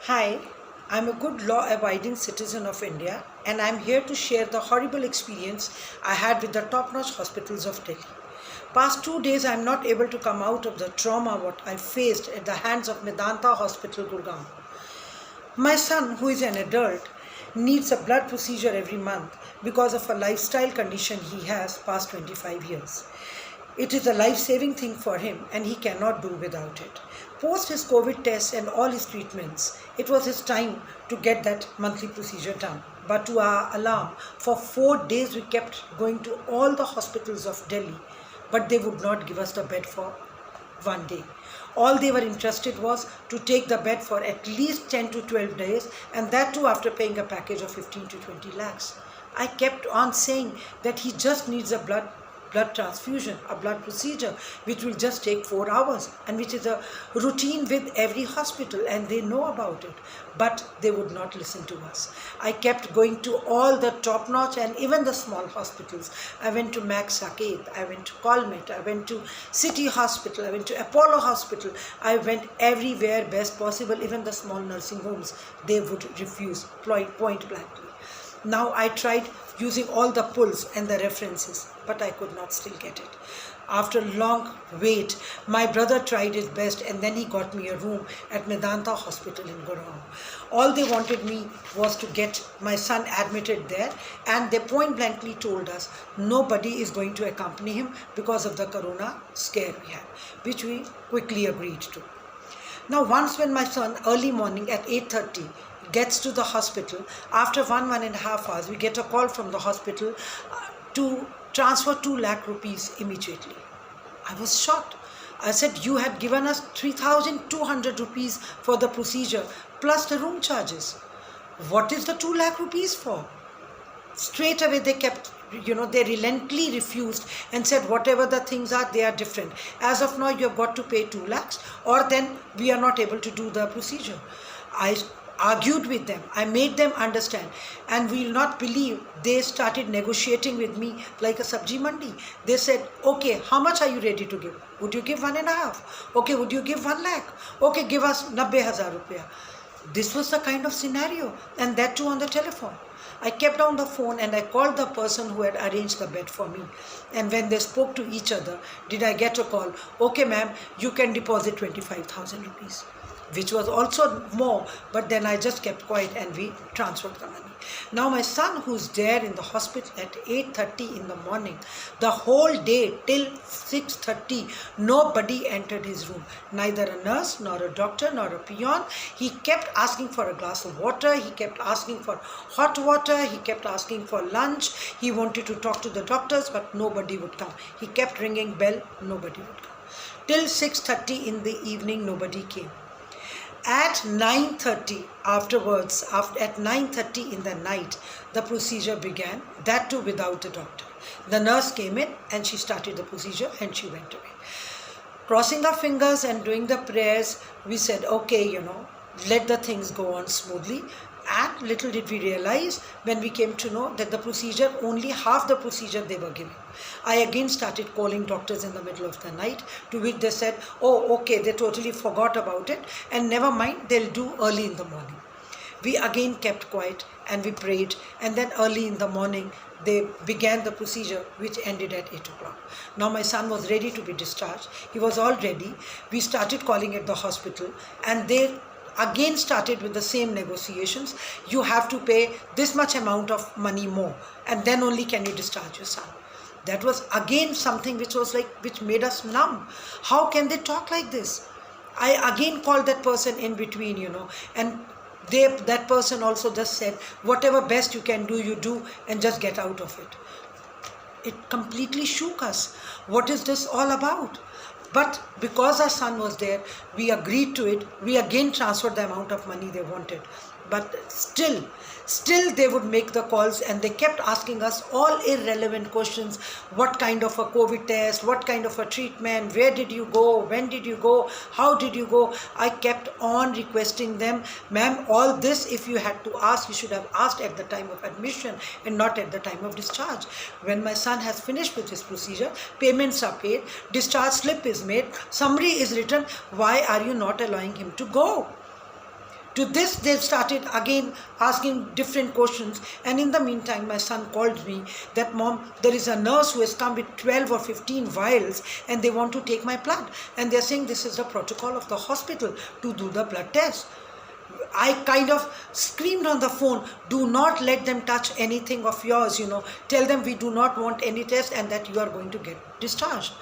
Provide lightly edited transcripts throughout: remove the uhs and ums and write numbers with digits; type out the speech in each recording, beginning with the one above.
Hi, I'm a good law abiding citizen of India and I'm here to share the horrible experience I had with the top notch hospitals of Delhi. Past 2 days, I'm not able to come out of the trauma what I faced at the hands of Medanta Hospital, Gurgaon. My son, who is an adult, needs a blood procedure every month because of a lifestyle condition he has past 25 years. It is a life-saving thing for him and he cannot do without it. Post his COVID tests and all his treatments, it was his time to get that monthly procedure done. But to our alarm, for 4 days we kept going to all the hospitals of Delhi, but they would not give us the bed for one day. All they were interested was to take the bed for at least 10 to 12 days, and that too after paying a package of 15 to 20 lakhs. I kept on saying that he just needs a blood transfusion, a blood procedure, which will just take 4 hours and which is a routine with every hospital and they know about it. But they would not listen to us. I kept going to all the top notch and even the small hospitals. I went to Max Saket, I went to Colmet, I went to City Hospital, I went to Apollo Hospital. I went everywhere best possible, even the small nursing homes. They would refuse point blankly. Now I tried using all the pulls and the references, but I could not still get it. After long wait, my brother tried his best and then he got me a room at Medanta Hospital in Gurgaon. All they wanted me was to get my son admitted there, and they point blankly told us nobody is going to accompany him because of the corona scare we had, which we quickly agreed to. Now once when my son early morning at 8:30 gets to the hospital, after 1.5 hours we get a call from the hospital to transfer 2 lakh rupees immediately. I was shocked. I said, you had given us 3,200 rupees for the procedure plus the room charges. What is the 2 lakh rupees for? Straight away they kept, they relentlessly refused and said whatever the things are, they are different. As of now, you have got to pay 2 lakhs or then we are not able to do the procedure. I argued with them. I made them understand, and we will not believe they started negotiating with me like a sabji mandi. They said, okay, how much are you ready to give? Would you give 1.5? Okay, would you give 1 lakh? Okay, give us 90,000 rupiah. This was the kind of scenario, and that too on the telephone. I kept on the phone and I called the person who had arranged the bed for me. And when they spoke to each other, did I get a call? Okay, ma'am, you can deposit 25,000 rupees. Which was also more, but then I just kept quiet and we transferred the money. Now my son, who's there in the hospital at 8:30 in the morning, the whole day till 6:30, nobody entered his room. Neither a nurse, nor a doctor, nor a peon. He kept asking for a glass of water. He kept asking for hot water. He kept asking for lunch. He wanted to talk to the doctors, but nobody would come. He kept ringing bell. Nobody would come. Till 6:30 in the evening, nobody came. At 9:30 afterwards, at 9:30 in the night, the procedure began, that too without the doctor. The nurse came in and she started the procedure and she went away. Crossing our fingers and doing the prayers, we said, okay, let the things go on smoothly. And little did we realize when we came to know that the procedure, only half the procedure they were giving. I again started calling doctors in the middle of the night, to which they said, oh, okay, they totally forgot about it and never mind, they'll do early in the morning. We again kept quiet and we prayed, and then early in the morning they began the procedure, which ended at 8 o'clock. Now my son was ready to be discharged. He was all ready. We started calling at the hospital and they again started with the same negotiations. You have to pay this much amount of money more and then only can you discharge your son. That was again something which made us numb. How can they talk like this? I again called that person in between, and that person also just said, whatever best you can do, you do and just get out of it. It completely shook us. What is this all about? But because our son was there, we agreed to it. We again transferred the amount of money they wanted. But still they would make the calls and they kept asking us all irrelevant questions. What kind of a COVID test? What kind of a treatment? Where did you go? When did you go? How did you go? I kept on requesting them, ma'am, all this if you had to ask, you should have asked at the time of admission and not at the time of discharge. When my son has finished with his procedure, payments are paid, discharge slip is made, summary is written, why are you not allowing him to go? To this, they started again asking different questions. And in the meantime, my son called me that, Mom, there is a nurse who has come with 12 or 15 vials and they want to take my blood. And they're saying this is the protocol of the hospital to do the blood test. I kind of screamed on the phone, do not let them touch anything of yours, Tell them we do not want any test and that you are going to get discharged.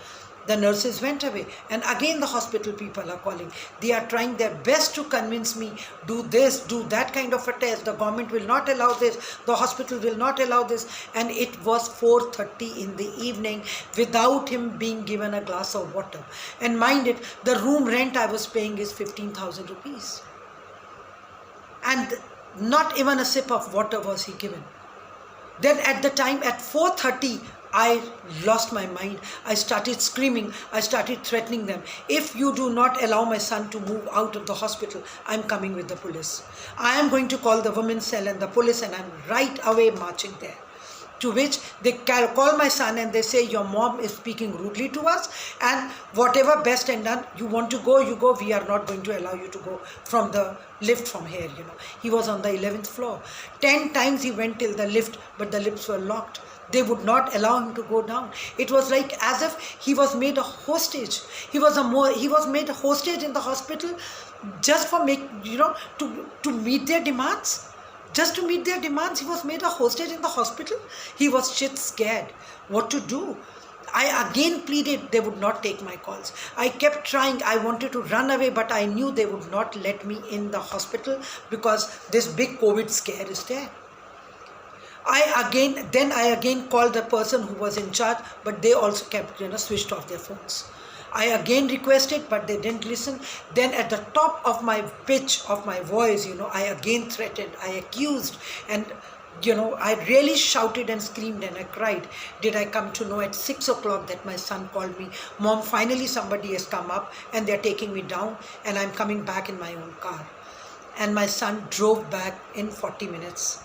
The nurses went away, and again the hospital people are calling. They are trying their best to convince me, do this, do that kind of a test. The government will not allow this. The hospital will not allow this. And it was 4:30 in the evening without him being given a glass of water. And mind it, the room rent I was paying is 15,000 rupees. And not even a sip of water was he given. Then at the time at 4:30, I lost my mind. I started screaming. I started threatening them. If you do not allow my son to move out of the hospital, I'm coming with the police. I am going to call the women's cell and the police, and I'm right away marching there. To which they call my son and they say, your mom is speaking rudely to us, and whatever best and done, you want to go, you go. We are not going to allow you to go from the lift from here, He was on the 11th floor. 10 times he went till the lift, but the lifts were locked. They would not allow him to go down. It was like as if he was made a hostage. He was made a hostage in the hospital just for to meet their demands. Just to meet their demands, he was made a hostage in the hospital. He was shit scared. What to do? I again pleaded, they would not take my calls. I kept trying. I wanted to run away, but I knew they would not let me in the hospital because this big COVID scare is there. I again called the person who was in charge, but they also kept, switched off their phones. I again requested, but they didn't listen. Then at the top of my pitch of my voice, I again threatened, I accused, and, I really shouted and screamed and I cried. Did I come to know at 6 o'clock that my son called me, Mom, finally somebody has come up and they're taking me down and I'm coming back in my own car. And my son drove back in 40 minutes.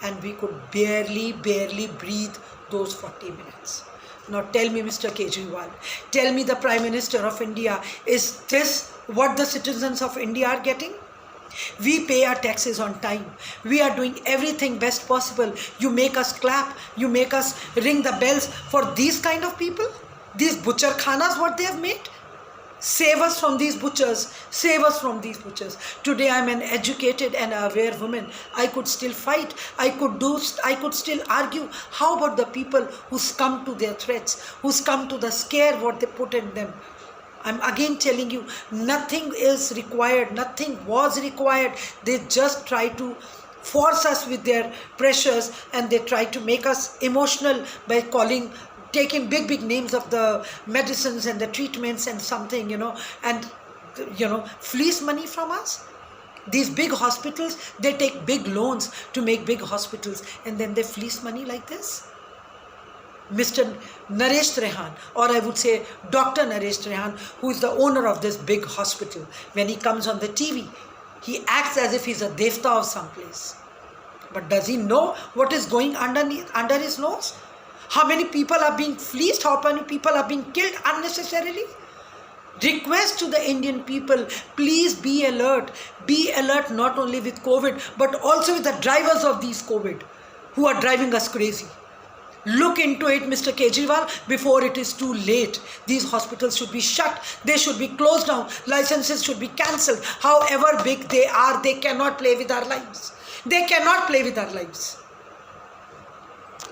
And we could barely breathe those 40 minutes. Now tell me, Mr. Kejriwal, tell me the Prime Minister of India, is this what the citizens of India are getting? We pay our taxes on time. We are doing everything best possible. You make us clap, you make us ring the bells for these kind of people? These butcher khanas, what they have made? Save us from these butchers. Save us from these butchers. Today I'm an educated and aware woman. I could still fight. I could still argue. How about the people who succumb to their threats, who succumb to the scare what they put in them? I'm again telling you, nothing is required. Nothing was required. They just try to force us with their pressures, and they try to make us emotional by taking big names of the medicines and the treatments and something, and, fleece money from us. These big hospitals, they take big loans to make big hospitals, and then they fleece money like this. Mr. Naresh Trehan, or I would say Dr. Naresh Trehan, who is the owner of this big hospital, when he comes on the TV, he acts as if he's a devta of some place. But does he know what is going under his nose? How many people are being fleeced? How many people are being killed unnecessarily? Request to the Indian people, please be alert. Be alert not only with COVID, but also with the drivers of these COVID who are driving us crazy. Look into it, Mr. Kejriwal, before it is too late. These hospitals should be shut. They should be closed down. Licenses should be cancelled. However big they are, they cannot play with our lives. They cannot play with our lives.